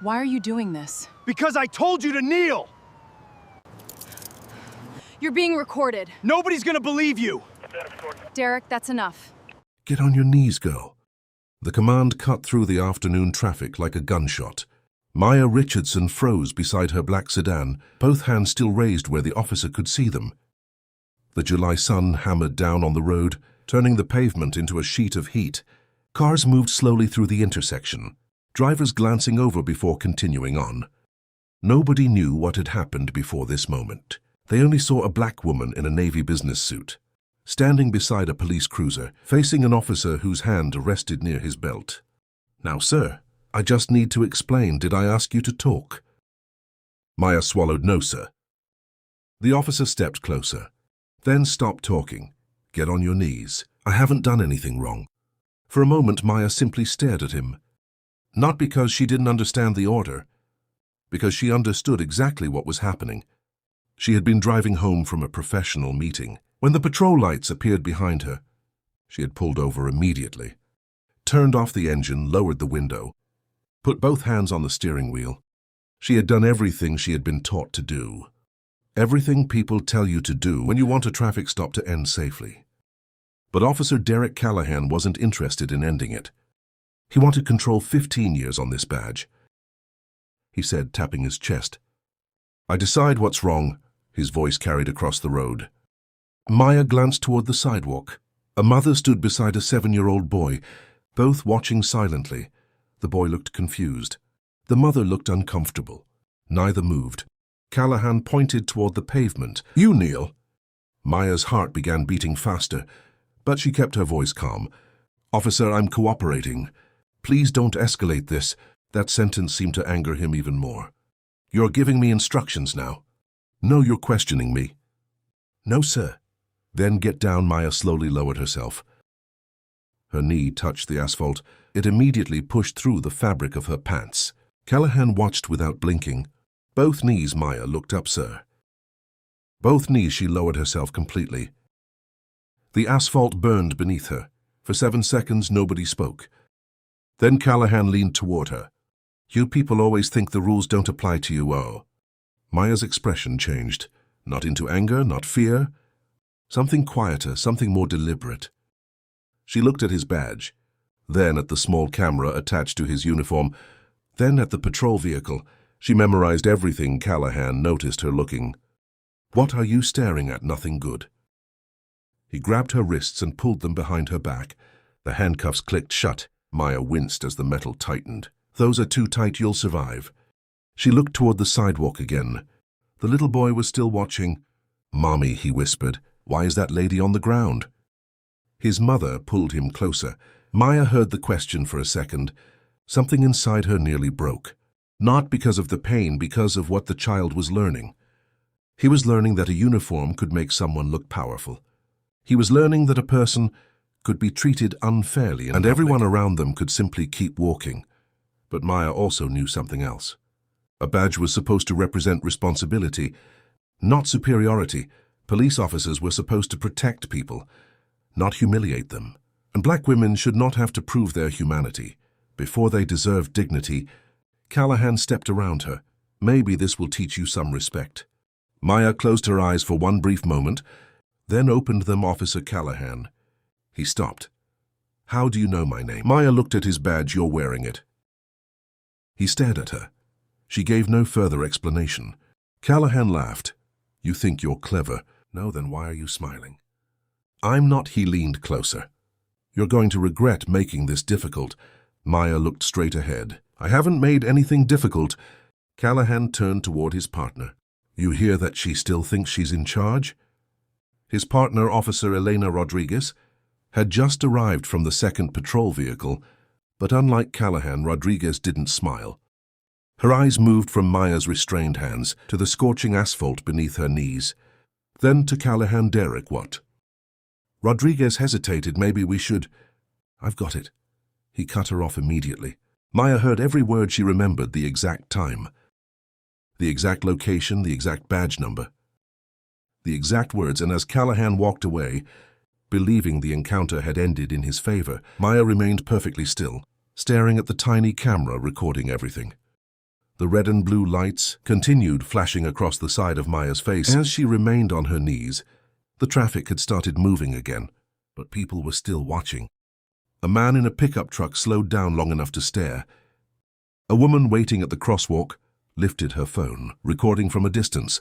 Why are you doing this? Because I told you to kneel! You're being recorded. Nobody's gonna believe you! Derek, that's enough. Get on your knees, girl. The command cut through the afternoon traffic like a gunshot. Maya Richardson froze beside her black sedan, both hands still raised where the officer could see them. The July sun hammered down on the road, turning the pavement into a sheet of heat. Cars moved slowly through the intersection, drivers glancing over before continuing on. Nobody knew what had happened before this moment. They only saw a black woman in a Navy business suit, standing beside a police cruiser, facing an officer whose hand rested near his belt. "Now, sir, I just need to explain. Did I ask you to talk?" Maya swallowed. "No, sir." The officer stepped closer, then stopped talking. "Get on your knees. I haven't done anything wrong." For a moment, Maya simply stared at him. Not because she didn't understand the order, because she understood exactly what was happening. She had been driving home from a professional meeting. When the patrol lights appeared behind her, she had pulled over immediately, turned off the engine, lowered the window, put both hands on the steering wheel. She had done everything she had been taught to do. Everything people tell you to do when you want a traffic stop to end safely. But Officer Derek Callahan wasn't interested in ending it. He wanted control. 15 years on this badge, he said, tapping his chest. "I decide what's wrong," his voice carried across the road. Maya glanced toward the sidewalk. A mother stood beside a 7-year-old boy, both watching silently. The boy looked confused. The mother looked uncomfortable. Neither moved. Callahan pointed toward the pavement. "You kneel." Maya's heart began beating faster, but she kept her voice calm. "Officer, I'm cooperating. Please don't escalate this." That sentence seemed to anger him even more. "You're giving me instructions now." "No, you're questioning me." "No, sir." "Then get down." Maya slowly lowered herself. Her knee touched the asphalt. It immediately pushed through the fabric of her pants. Callahan watched without blinking. "Both knees." Maya looked up. "Sir." Both knees. She lowered herself completely. The asphalt burned beneath her. For 7 seconds, nobody spoke. Then Callahan leaned toward her. "You people always think the rules don't apply to you." "Oh." Maya's expression changed. Not into anger, not fear. Something quieter, something more deliberate. She looked at his badge, then at the small camera attached to his uniform, then at the patrol vehicle. She memorized everything. Callahan noticed her looking. "What are you staring at?" "Nothing good." He grabbed her wrists and pulled them behind her back. The handcuffs clicked shut. Maya winced as the metal tightened. "Those are too tight. You'll survive." She looked toward the sidewalk again. The little boy was still watching. "Mommy," he whispered. "Why is that lady on the ground?" His mother pulled him closer. Maya heard the question for a second. Something inside her nearly broke. Not because of the pain, because of what the child was learning. He was learning that a uniform could make someone look powerful. He was learning that a person could be treated unfairly and everyone around them could simply keep walking. But Maya also knew something else. A badge was supposed to represent responsibility, not superiority. Police officers were supposed to protect people, not humiliate them. And black women should not have to prove their humanity. Before they deserve dignity. Callahan stepped around her. "Maybe this will teach you some respect." Maya closed her eyes for one brief moment, then opened them. "Officer Callahan." He stopped. "How do you know my name?" Maya looked at his badge. "You're wearing it." He stared at her. She gave no further explanation. Callahan laughed. "You think you're clever. No, then why are you smiling?" "I'm not." He leaned closer. "You're going to regret making this difficult." Maya looked straight ahead. "I haven't made anything difficult." Callahan turned toward his partner. "You hear that she still thinks she's in charge?" His partner, Officer Elena Rodriguez, had just arrived from the second patrol vehicle, but unlike Callahan, Rodriguez didn't smile. Her eyes moved from Maya's restrained hands to the scorching asphalt beneath her knees, then to Callahan. "Derek, what?" Rodriguez hesitated. "Maybe we should—" "I've got it." He cut her off immediately. Maya heard every word. She remembered the exact time, the exact location, the exact badge number, the exact words, and as Callahan walked away, believing the encounter had ended in his favor, Maya remained perfectly still, staring at the tiny camera recording everything. The red and blue lights continued flashing across the side of Maya's face. As she remained on her knees, the traffic had started moving again, but people were still watching. A man in a pickup truck slowed down long enough to stare. A woman waiting at the crosswalk lifted her phone, recording from a distance.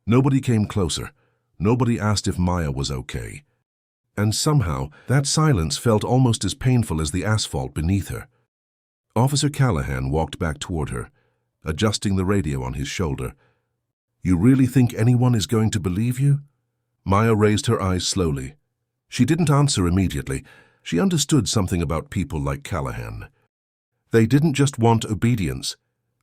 Nobody came closer. Nobody asked if Maya was okay. And somehow, that silence felt almost as painful as the asphalt beneath her. Officer Callahan walked back toward her, adjusting the radio on his shoulder. "You really think anyone is going to believe you?" Maya raised her eyes slowly. She didn't answer immediately. She understood something about people like Callahan. They didn't just want obedience.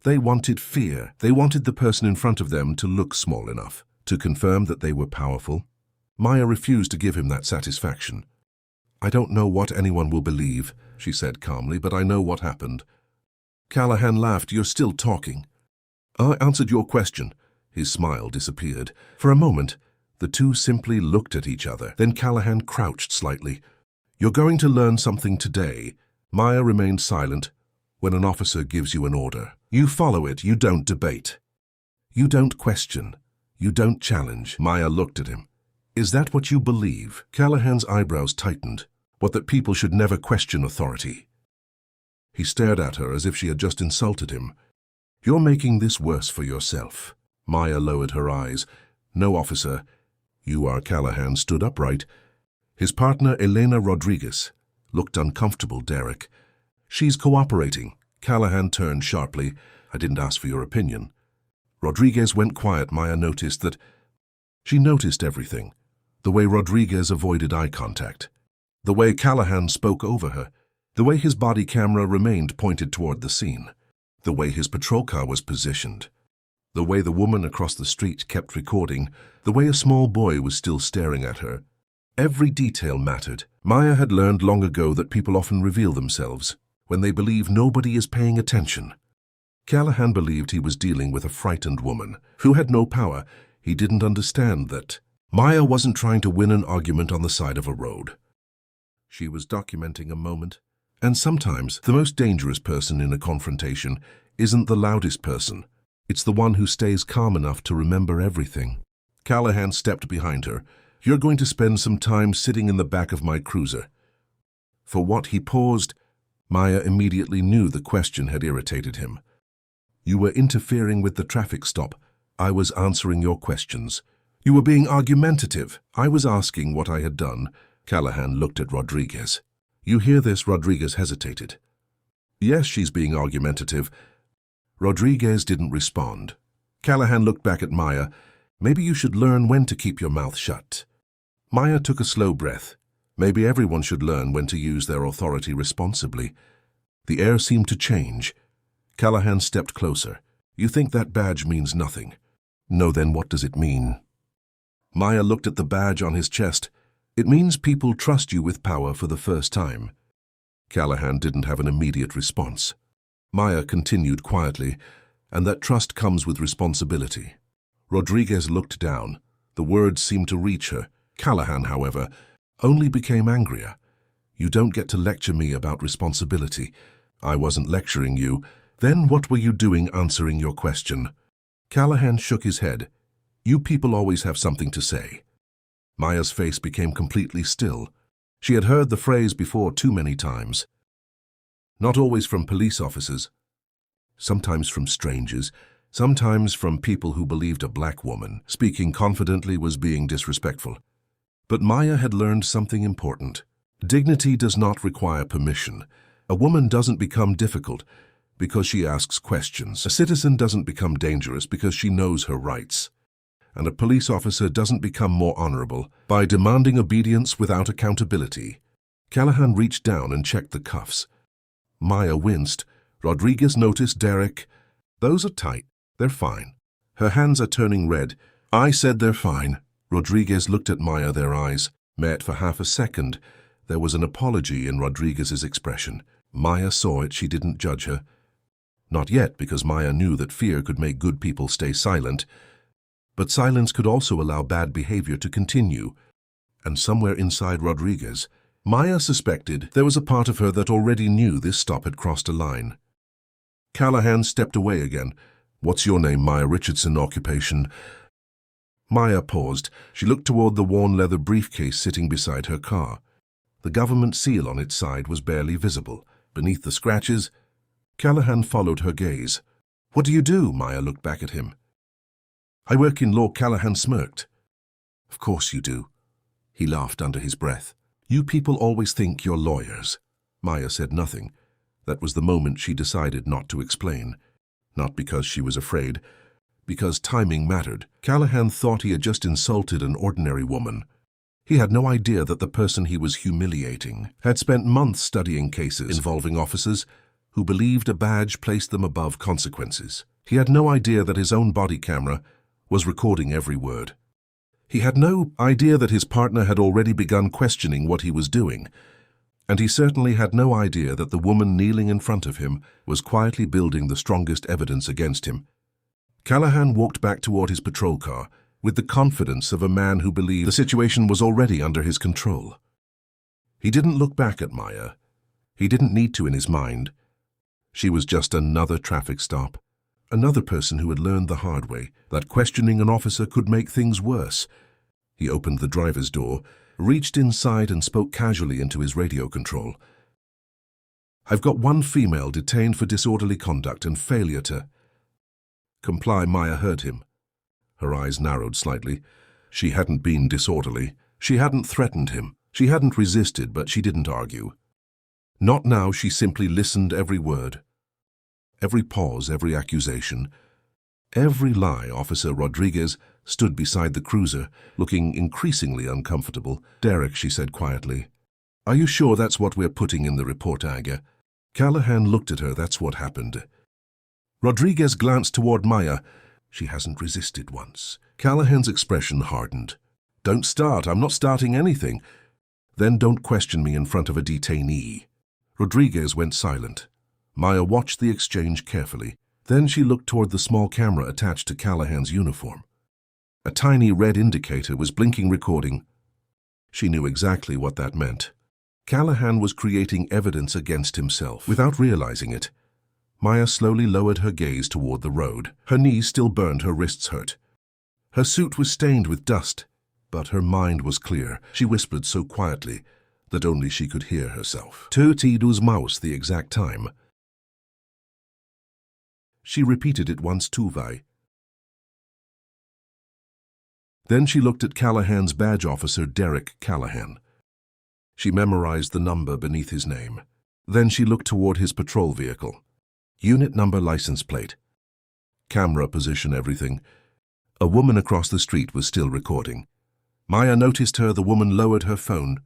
They wanted fear. They wanted the person in front of them to look small enough to confirm that they were powerful. Maya refused to give him that satisfaction. "I don't know what anyone will believe," she said calmly, "but I know what happened." Callahan laughed. "You're still talking." "I answered your question." His smile disappeared. For a moment, the two simply looked at each other. Then Callahan crouched slightly. "You're going to learn something today." Maya remained silent. "When an officer gives you an order, you follow it, you don't debate. You don't question. You don't challenge." Maya looked at him. "Is that what you believe?" Callahan's eyebrows tightened. "What, that people should never question authority?" He stared at her as if she had just insulted him. "You're making this worse for yourself." Maya lowered her eyes. "No, officer." "You are." Callahan stood upright. His partner, Elena Rodriguez, looked uncomfortable. "Derek." "She's cooperating." Callahan turned sharply. "I didn't ask for your opinion." Rodriguez went quiet. Maya noticed that. She noticed everything. The way Rodriguez avoided eye contact. The way Callahan spoke over her. The way his body camera remained pointed toward the scene. The way his patrol car was positioned. The way the woman across the street kept recording. The way a small boy was still staring at her. Every detail mattered. Maya had learned long ago that people often reveal themselves when they believe nobody is paying attention. Callahan believed he was dealing with a frightened woman who had no power. He didn't understand that Maya wasn't trying to win an argument on the side of a road. She was documenting a moment. And sometimes the most dangerous person in a confrontation isn't the loudest person. It's the one who stays calm enough to remember everything. Callahan stepped behind her. "You're going to spend some time sitting in the back of my cruiser." "For what?" He paused. Maya immediately knew the question had irritated him. "You were interfering with the traffic stop. I was answering your questions. You were being argumentative. I was asking what I had done." Callahan looked at Rodriguez. "You hear this?" Rodriguez hesitated. "Yes, she's being argumentative." Rodriguez didn't respond. Callahan looked back at Maya. "Maybe you should learn when to keep your mouth shut." Maya took a slow breath. Maybe everyone should learn when to use their authority responsibly. The air seemed to change. Callahan stepped closer. "You think that badge means nothing?" "No, then what does it mean?" Maya looked at the badge on his chest. "It means people trust you with power for the first time." Callahan didn't have an immediate response. Maya continued quietly, "And that trust comes with responsibility." Rodriguez looked down. The words seemed to reach her. Callahan, however, only became angrier. "You don't get to lecture me about responsibility." "I wasn't lecturing you." "Then what were you doing answering your question?" Callahan shook his head. "You people always have something to say." Maya's face became completely still. She had heard the phrase before too many times. Not always from police officers. Sometimes from strangers. Sometimes from people who believed a black woman speaking confidently was being disrespectful. But Maya had learned something important. Dignity does not require permission. A woman doesn't become difficult because she asks questions. A citizen doesn't become dangerous because she knows her rights. And a police officer doesn't become more honorable by demanding obedience without accountability. Callahan reached down and checked the cuffs. Maya winced. Rodriguez noticed. "Derek, those are tight. They're fine." Her hands are turning red. "I said they're fine." Rodriguez looked at Maya. Their eyes met for half a second. There was an apology in Rodriguez's expression. Maya saw it. She didn't judge her. Not yet, because Maya knew that fear could make good people stay silent. But silence could also allow bad behavior to continue. And somewhere inside Rodriguez, Maya suspected there was a part of her that already knew this stop had crossed a line. Callahan stepped away again. What's your name, Maya Richardson, occupation? Maya paused. She looked toward the worn leather briefcase sitting beside her car. The government seal on its side was barely visible. Beneath the scratches, Callahan followed her gaze. What do you do? Maya looked back at him. I work in law. Callahan smirked. Of course you do. He laughed under his breath. You people always think you're lawyers. Maya said nothing. That was the moment she decided not to explain. Not because she was afraid, because timing mattered. Callahan thought he had just insulted an ordinary woman. He had no idea that the person he was humiliating had spent months studying cases involving officers who believed a badge placed them above consequences. He had no idea that his own body camera was recording every word. He had no idea that his partner had already begun questioning what he was doing, and he certainly had no idea that the woman kneeling in front of him was quietly building the strongest evidence against him. Callahan walked back toward his patrol car with the confidence of a man who believed the situation was already under his control. He didn't look back at Maya. He didn't need to in his mind. She was just another traffic stop, another person who had learned the hard way that questioning an officer could make things worse. He opened the driver's door, reached inside and spoke casually into his radio control. I've got one female detained for disorderly conduct and failure to comply. Maya heard him. Her eyes narrowed slightly. She hadn't been disorderly. She hadn't threatened him. She hadn't resisted, but she didn't argue. Not now. She simply listened every word. Every pause, every accusation, every lie. Officer Rodriguez stood beside the cruiser, looking increasingly uncomfortable. Derek, she said quietly. Are you sure that's what we're putting in the report, Aga? Callahan looked at her. That's what happened. Rodriguez glanced toward Maya. She hasn't resisted once. Callahan's expression hardened. Don't start. I'm not starting anything. Then don't question me in front of a detainee. Rodriguez went silent. Maya watched the exchange carefully. Then she looked toward the small camera attached to Callahan's uniform. A tiny red indicator was blinking, recording. She knew exactly what that meant. Callahan was creating evidence against himself. Without realizing it, Maya slowly lowered her gaze toward the road. Her knees still burned, her wrists hurt. Her suit was stained with dust, but her mind was clear. She whispered so quietly that only she could hear herself. 32 Maus, the exact time. She repeated it once too, Vi. Then she looked at Callahan's badge officer, Derek Callahan. She memorized the number beneath his name. Then she looked toward his patrol vehicle. Unit number, license plate. Camera position, everything. A woman across the street was still recording. Maya noticed her. The woman lowered her phone.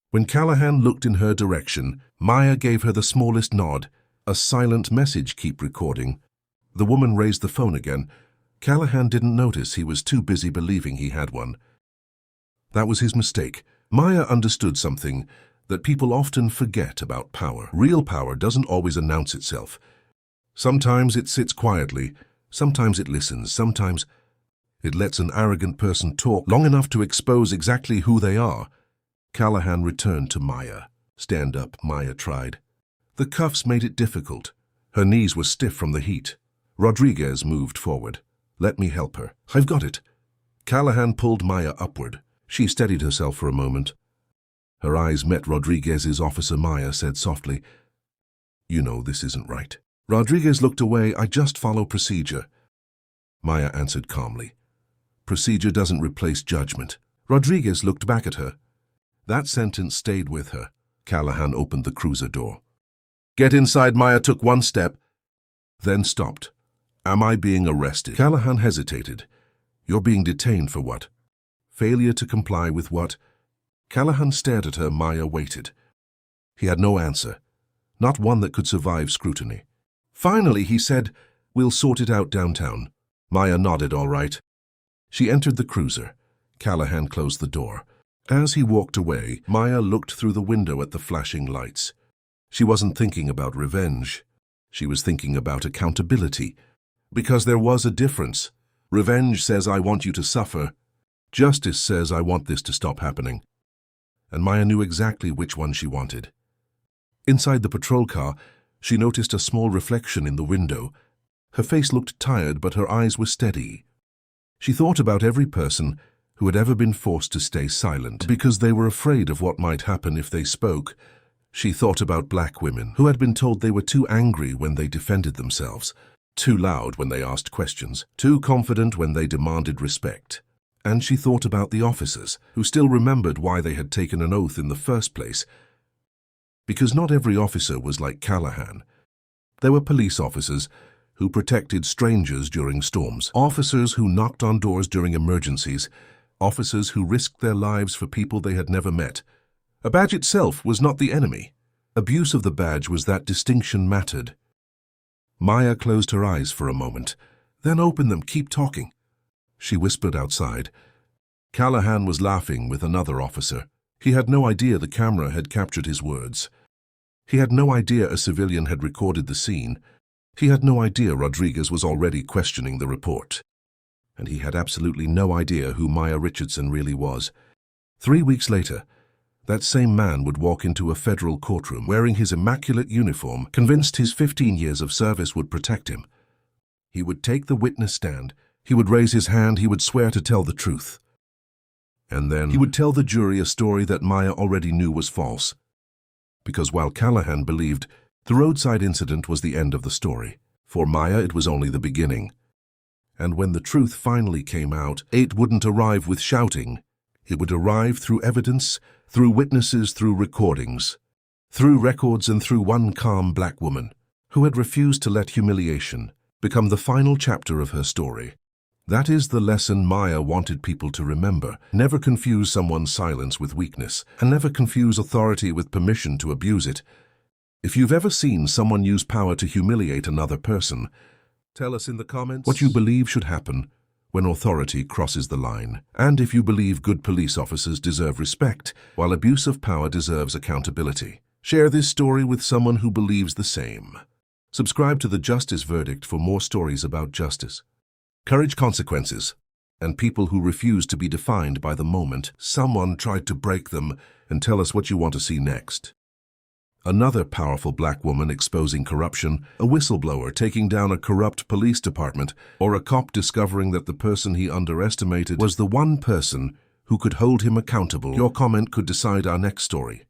When Callahan looked in her direction, Maya gave her the smallest nod. A silent message, keep recording. The woman raised the phone again. Callahan didn't notice. He was too busy believing he had one. That was his mistake. Maya understood something that people often forget about power. Real power doesn't always announce itself. Sometimes it sits quietly, sometimes it listens, sometimes it lets an arrogant person talk long enough to expose exactly who they are. Callahan returned to Maya. Stand up, Maya tried. The cuffs made it difficult. Her knees were stiff from the heat. Rodriguez moved forward. Let me help her. I've got it. Callahan pulled Maya upward. She steadied herself for a moment. Her eyes met Rodriguez's. Officer, Maya said softly. You know this isn't right. Rodriguez looked away. I just follow procedure. Maya answered calmly. Procedure doesn't replace judgment. Rodriguez looked back at her. That sentence stayed with her. Callahan opened the cruiser door. Get inside. Maya took one step, then stopped. Am I being arrested? Callahan hesitated. You're being detained for what? Failure to comply with what? Callahan stared at her. Maya waited. He had no answer, not one that could survive scrutiny. Finally, he said, We'll sort it out downtown. Maya nodded. All right. She entered the cruiser. Callahan closed the door. As he walked away, Maya looked through the window at the flashing lights. She wasn't thinking about revenge. She was thinking about accountability. Because there was a difference. Revenge says, I want you to suffer. Justice says, I want this to stop happening. And Maya knew exactly which one she wanted. Inside the patrol car, she noticed a small reflection in the window. Her face looked tired, but her eyes were steady. She thought about every person who had ever been forced to stay silent because they were afraid of what might happen if they spoke. She thought about black women who had been told they were too angry when they defended themselves, too loud when they asked questions, too confident when they demanded respect. And she thought about the officers who still remembered why they had taken an oath in the first place. Because not every officer was like Callahan. There were police officers who protected strangers during storms, officers who knocked on doors during emergencies, officers who risked their lives for people they had never met. A badge itself was not the enemy. Abuse of the badge was that distinction mattered. Maya closed her eyes for a moment, then opened them. "Keep talking," she whispered outside. Callahan was laughing with another officer. He had no idea the camera had captured his words. He had no idea a civilian had recorded the scene. He had no idea Rodriguez was already questioning the report. And he had absolutely no idea who Maya Richardson really was. 3 weeks later, that same man would walk into a federal courtroom wearing his immaculate uniform, convinced his 15 years of service would protect him. He would take the witness stand. He would raise his hand. He would swear to tell the truth. And then he would tell the jury a story that Maya already knew was false. Because while Callahan believed the roadside incident was the end of the story, for Maya it was only the beginning. And when the truth finally came out, it wouldn't arrive with shouting. It would arrive through evidence, through witnesses, through recordings, through records, and through one calm black woman who had refused to let humiliation become the final chapter of her story. That is the lesson Maya wanted people to remember. Never confuse someone's silence with weakness, and never confuse authority with permission to abuse it. If you've ever seen someone use power to humiliate another person, tell us in the comments what you believe should happen when authority crosses the line, and if you believe good police officers deserve respect, while abuse of power deserves accountability. Share this story with someone who believes the same. Subscribe to The Justice Verdict for more stories about justice, courage, consequences, and people who refuse to be defined by the moment someone tried to break them. And tell us what you want to see next. Another powerful black woman exposing corruption, a whistleblower taking down a corrupt police department, or a cop discovering that the person he underestimated was the one person who could hold him accountable. Your comment could decide our next story.